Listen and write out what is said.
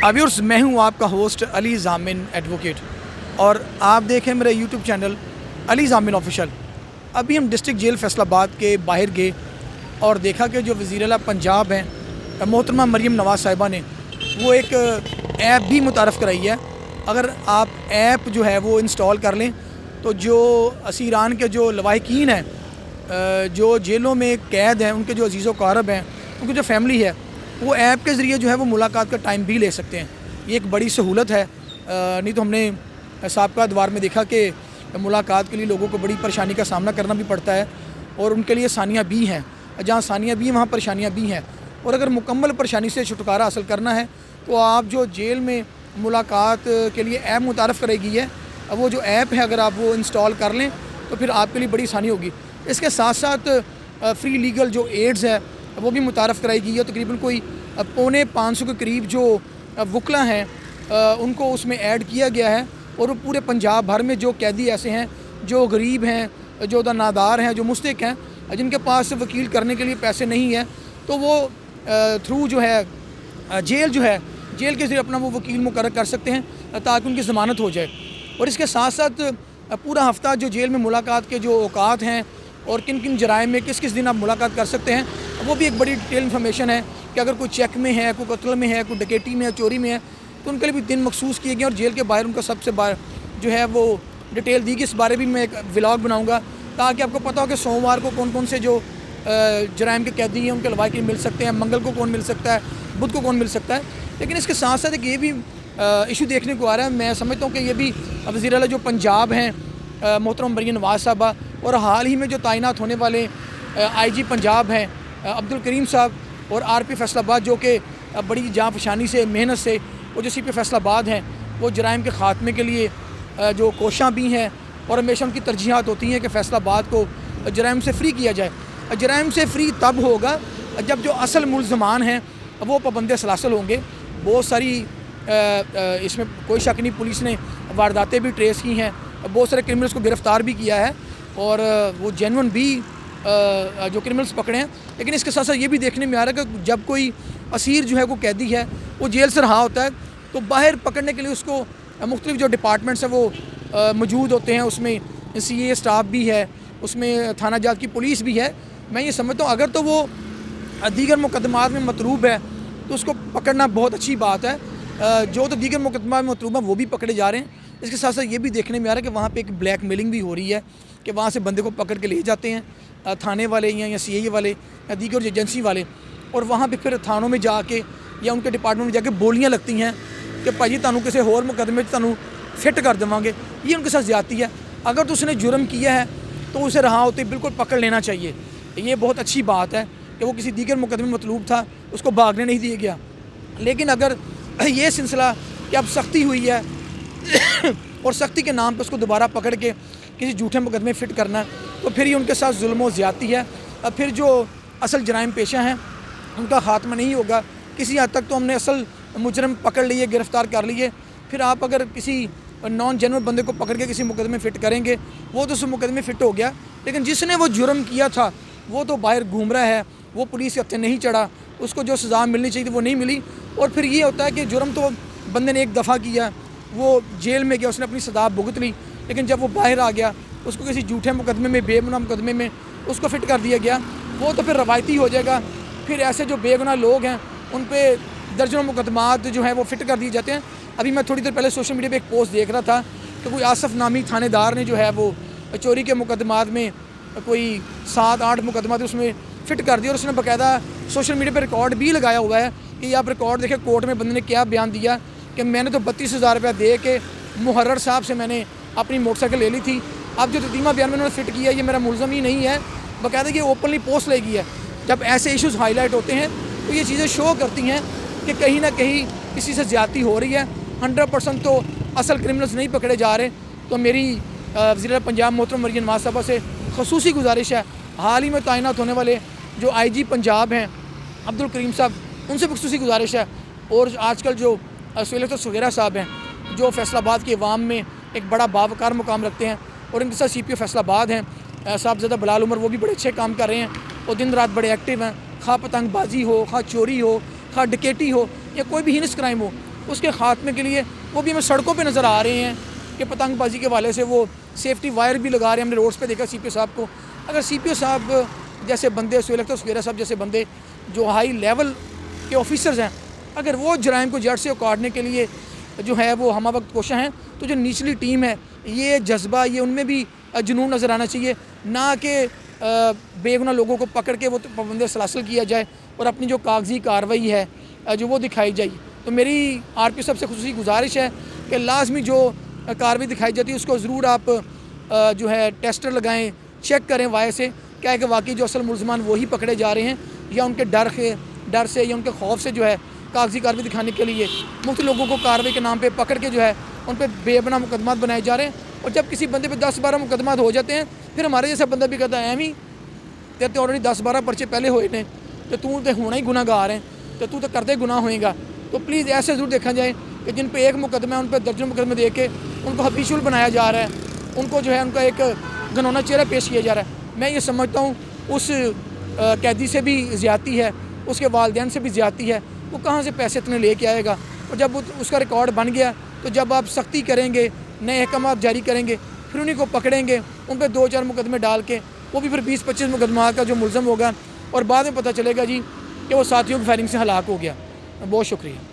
Viewers, मैं हूं आपका होस्ट अली ज़ामिन एडवोकेट और आप देखें मेरा यूट्यूब चैनल अली ज़ामिन ऑफिशियल। अभी हम डिस्ट्रिक्ट जेल फैसलाबाद के बाहर गए और देखा कि जो वज़ीर आला पंजाब हैं मोहतरमा मरीम नवाज़ साहिबा ने वो एक ऐप भी मुतारफ़ कराई है। अगर आप ऐप जो है वो इंस्टॉल कर लें तो जो असीरान के जो लवाहिकीन हैं, जो जेलों में कैद हैं, उनके जो अजीज़ व क़ारब हैं, उनकी जो फैमिली है, वो ऐप के ज़रिए जो है वो मुलाकात का टाइम भी ले सकते हैं। ये एक बड़ी सहूलत है। नहीं तो हमने साबका अदवार में देखा कि मुलाकात के लिए लोगों को बड़ी परेशानी का सामना करना भी पड़ता है और उनके लिए आसानियाँ भी हैं। जहाँ आसानियाँ भी हैं वहाँ परेशानियाँ भी हैं। और अगर मुकम्मल परेशानी से छुटकारा हासिल करना है तो आप जो जेल में मुलाकात के लिए ऐप मुतारफ़ करेगी है, वो जो ऐप है अगर आप वो इंस्टॉल कर लें तो फिर आपके लिए बड़ी आसानी होगी। इसके साथ साथ फ्री लीगल जो एड्स है वो भी मुतारफ़ कराई गई है। तकरीबन कोई 450 के करीब जो वकला हैं उनको उसमें ऐड किया गया है। और वो पूरे पंजाब भर में जो कैदी ऐसे हैं जो गरीब हैं, जो नादार हैं, जो मुस्तहिक हैं, जिनके पास वकील करने के लिए पैसे नहीं है, तो वो थ्रू जो है जेल के ज़रिए अपना वो वकील मुकर्रर कर सकते हैं ताकि उनकी ज़मानत हो जाए। और इसके साथ साथ पूरा हफ़्ता जो जेल में मुलाकात के जो औकात हैं और किन किन जराइम में किस किस दिन आप मुलाकात कर सकते हैं, वो भी एक बड़ी डिटेल इन्फॉर्मेशन है कि अगर कोई चेक में है, कोई कत्ल में है, कोई डकैती में है, चोरी में है, तो उनके लिए भी दिन मखसूस किए गए और जेल के बाहर उनका सबसे बाहर जो है वो डिटेल दी कि इस बारे भी मैं एक व्लॉग बनाऊँगा ताकि आपको पता हो कि सोमवार को कौन कौन से जो जराइम के कैदी हैं उनके लवाहिकीन मिल सकते हैं, मंगल को कौन मिल सकता है, बुध को कौन मिल सकता है। लेकिन इसके साथ साथ एक ये भी इशू देखने को आ रहा है। मैं समझता हूँ कि ये भी वज़ीर आला जो पंजाब हैं मोहतरम मरीम नवाज़ साहबा और हाल ही में जो तैनात होने वाले IG पंजाब हैं अब्दुल करीम साहब और RP फैसलाबाद, जो कि बड़ी जाँ फशानी से मेहनत से वो जो CP फैसलाबाद हैं वो जराइम के ख़ात्मे के लिए जो कोशां भी हैं और हमेशा उनकी तरजीहात होती हैं कि फैसलाबाद को जराइम से फ्री किया जाए। जराइम से फ्री तब होगा जब जो असल मुल्ज़मान हैं वो पाबंद सलासल होंगे। बहुत सारी इसमें कोई शक नहीं, पुलिस ने वारदातें भी ट्रेस की हैं, बहुत सारे क्रिमिनल्स को गिरफ़्तार भी किया है और वो जेन्युइन भी जो क्रिमिनल्स पकड़े हैं। लेकिन इसके साथ साथ ये भी देखने में आ रहा है कि जब कोई असीर जो है वो कैदी है वो जेल से रहा होता है तो बाहर पकड़ने के लिए उसको मुख्तलिफ जो डिपार्टमेंट्स हैं वो मौजूद होते हैं। उसमें CA स्टाफ भी है, उसमें थाना जात की पुलिस भी है। मैं ये समझता हूँ अगर तो वो दीगर मुकदमात में मतलूब है तो उसको पकड़ना बहुत अच्छी बात है। जो तो दीगर मुकदमा में मतलूब है वो भी पकड़े जा रहे हैं। इसके साथ साथ ये भी देखने में आ रहा है कि वहाँ पे एक ब्लैक मेलिंग भी हो रही है कि वहाँ से बंदे को पकड़ के ले जाते हैं थाने वाले या CA वाले या दीगर एजेंसी वाले, और वहाँ पे फिर थानों में जाके या उनके डिपार्टमेंट में जाके बोलियाँ लगती हैं कि भाजी तुहानू किसी होर मुकदमे तुहानू फिट कर देवांगे। ये उनके साथ ज़्यादती है। अगर तो उसने जुर्म किया है तो उसे रहा होते बिल्कुल पकड़ लेना चाहिए। ये बहुत अच्छी बात है कि वो किसी दीगर मुकदमे में मतलूब था, उसको भागने नहीं दिया गया। लेकिन अगर ये सिलसिला कि अब सख्ती हुई है और सख्ती के नाम पर उसको दोबारा पकड़ के किसी झूठे मुकदमे फ़िट करना, तो फिर ये उनके साथ जुल्म व ज़्यादती है। अब फिर जो असल जराइम पेशा हैं उनका ख़ात्मा नहीं होगा। किसी हद तक तो हमने असल मुजरम पकड़ लिए, गिरफ़्तार कर लिए, फिर आप अगर किसी नॉन जेन्युइन बंदे को पकड़ के किसी मुकदमे फ़िट करेंगे वो तो उस मुकदमे फ़िट हो गया, लेकिन जिसने वो जुर्म किया था वो तो बाहर घूम रहा है, वो पुलिस के हत्थे नहीं चढ़ा, उसको जो सज़ा मिलनी चाहिए थी वो नहीं मिली। और फिर ये होता है कि जुर्म तो बंदे ने एक दफ़ा किया, वो जेल में गया, उसने अपनी सज़ा भुगत ली, लेकिन जब वो बाहर आ गया उसको किसी झूठे मुकदमे में, बेगुनाह मुकदमे में उसको फ़िट कर दिया गया, वो तो फिर रवायती हो जाएगा। फिर ऐसे जो बेगुनाह लोग हैं उन पे दर्जनों मुकदमात जो हैं वो फ़िट कर दिए जाते हैं। अभी मैं थोड़ी देर पहले सोशल मीडिया पे एक पोस्ट देख रहा था कि कोई आसफ़ नामी थानेदार ने जो है वो चोरी के मुकदमात में कोई 7-8 मुकदमात उसमें फ़िट कर दिया और उसने बाकायदा सोशल मीडिया पर रिकॉर्ड भी लगाया हुआ है कि आप रिकॉर्ड देखें कोर्ट में बंदे ने क्या बयान दिया कि मैंने तो 32,000 रुपया दे के मुहर्रर साहब से मैंने अपनी मोटरसाइकिल ले ली थी। अब जो ततीमा बयान में उन्होंने फ़िट किया ये मेरा मुल्ज़म ही नहीं है, बाकायदा ये ओपनली पोस्ट लगी है। जब ऐसे इशूज़ हाईलाइट होते हैं तो ये चीज़ें शो करती हैं कि कहीं ना कहीं किसी से ज़्यादती हो रही है। 100% तो असल क्रिमिनल्स नहीं पकड़े जा रहे। तो मेरी वज़ीर आला पंजाब मोहतरम मरीम नवाज़ साहबा से ख़ुसूसी गुजारिश है, हाल ही में तैनात होने वाले जो IG पंजाब हैं अब्दुल करीम साहब, उनसे ख़ुसूसी गुजारिश है। और आजकल जो सैयद सगीरा साहब हैं जो फैसलाबाद की अवाम में एक बड़ा बावकार मुकाम रखते हैं और इनके साथ CPO फैसलाबाद हैं साहबज़ादा बिलाल उमर, वो भी बड़े अच्छे काम कर रहे हैं और दिन रात बड़े एक्टिव हैं। खा पतंगबाजी हो, खा चोरी हो, खा डकैती हो या कोई भी हीनस क्राइम हो, اس کے خاتمے کے لیے وہ بھی ہمیں سڑکوں پہ نظر آ رہے ہیں کہ پتنگ بازی کے حوالے سے وہ سیفٹی وائر بھی لگا رہے ہیں. ہم نے روڈز پہ دیکھا سی پی او صاحب کو. اگر سی پی او صاحب جیسے بندے, سہیل اختر سکھیرا صاحب جیسے بندے جو ہائی لیول کے آفیسرز ہیں, اگر وہ جرائم کو جڑ سے اکاڑنے کے لیے جو ہے وہ ہمہ وقت کوشاں ہیں, تو جو نچلی ٹیم ہے یہ جذبہ, یہ ان میں بھی جنون نظر آنا چاہیے, نہ کہ بے گناہ لوگوں کو پکڑ کے وہ پابند سلاسل کیا جائے اور اپنی جو کاغذی کارروائی ہے جو وہ دکھائی جائے. تو میری آر پی صاحب سے خصوصی گزارش ہے کہ لازمی جو کارروائی دکھائی جاتی ہے اس کو ضرور آپ جو ہے ٹیسٹر لگائیں, چیک کریں وائر سے کیا ہے کہ واقعی جو اصل ملزمان وہی پکڑے جا رہے ہیں یا ان کے ڈر سے یا ان کے خوف سے جو ہے کاغذی کارروائی دکھانے کے لیے مختلف لوگوں کو کارروائی کے نام پہ پکڑ کے جو ہے ان پہ بے بنا مقدمات بنائے جا رہے ہیں. اور جب کسی بندے پہ 10-12 مقدمات ہو جاتے ہیں پھر ہمارے جیسا بندہ بھی کہتا ہے ایویں تے آلریڈی 10-12 پرچے پہلے ہوئے نے تو ہونا ہی گناہ گار ہیں تو کرتے گناہ ہوئے گا. تو پلیز ایسے ضرور دیکھا جائے کہ جن پہ ایک مقدمہ ہے ان پہ درجن مقدمے دے کے ان کو ہبیچول بنایا جا رہا ہے, ان کو جو ہے ان کا ایک گھنونا چہرہ پیش کیا جا رہا ہے. میں یہ سمجھتا ہوں اس قیدی سے بھی زیادتی ہے, اس کے والدین سے بھی زیادتی ہے. وہ کہاں سے پیسے اتنے لے کے آئے گا؟ اور جب اس کا ریکارڈ بن گیا تو جب آپ سختی کریں گے, نئے احکامات جاری کریں گے, پھر انہیں کو پکڑیں گے, ان پہ 2-4 مقدمے ڈال کے وہ بھی پھر 20-25 مقدمات کا جو ملزم ہوگا, اور بعد میں پتہ چلے گا جی کہ وہ ساتھیوں کی فائرنگ سے ہلاک ہو گیا. بہت شکریہ.